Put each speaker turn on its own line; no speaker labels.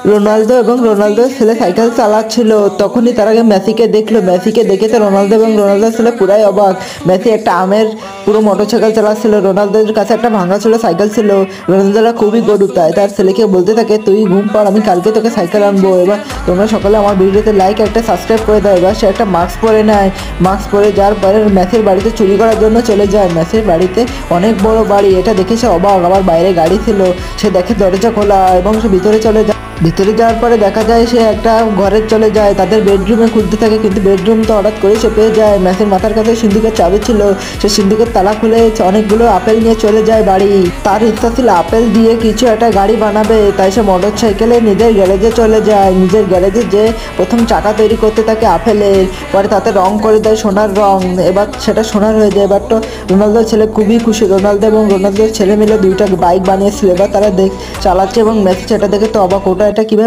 Ronaldo এবং রোনালদোর ছেলে সাইকেল চালাচ্ছিল, তখনই তার আগে মেসিকে দেখলো। মেসিকে দেখে তো রোনালদো এবং রোনালদোর ছেলে পুরাই অবাক। মেসি একটা আমের পুরো মোটরসাইকেল চালাচ্ছিল, রোনালদোর কাছে একটা ভাঙা ছিল সাইকেল ছিল। রোনালদোরা খুবই গরু, তাই তার ছেলেকে বলতে থাকে তুই ঘুম পাড়, আমি কালকে তোকে সাইকেল আনবো। এবার তোমরা সকালে আমার ভিডিওতে লাইক একটা সাবস্ক্রাইব করে দাও। এবার সে একটা মাস্ক পরে নেয়, মাস্ক পরে যাওয়ার পরে মেসির বাড়িতে চুরি করার জন্য চলে যায়। মেসির বাড়িতে অনেক বড় বাড়ি, এটা দেখে সে অবাক। আবার বাইরে গাড়ি ছিল, সে দেখে দরজা খোলা এবং সে ভিতরে চলে যায়। ভিতরে যাওয়ার পরে দেখা যায় সে একটা ঘরে চলে যায়, তাদের বেডরুমে খুলতে থাকে, কিন্তু বেডরুম তো হঠাৎ করে সে পেয়ে যায়। মেসির মাথার কাছে সিন্ধুকের চাবি ছিল, সে সিন্ধুকের তালা খুলে অনেকগুলো আপেল নিয়ে চলে যায় বাড়ি। তার ইচ্ছা ছিল আপেল দিয়ে কিছু একটা গাড়ি বানাবে, তাই সে মোটর সাইকেলে নিজের গ্যারেজে চলে যায়। নিজের গ্যারেজে যে প্রথম চাকা তৈরি করতে থাকে আপেলের, পরে তাতে রং করে দেয় সোনার রং, এবার সেটা সোনার হয়ে যায়। এবার তো রোনালদোর ছেলে খুবই খুশি। রোনালদো এবং রোনালদোর ছেলে মিলে দুইটা বাইক বানিয়েছিল, এবার তারা চালাচ্ছে এবং মেসি সেটা দেখে তো অবাক, ওটা এটা কিভাবে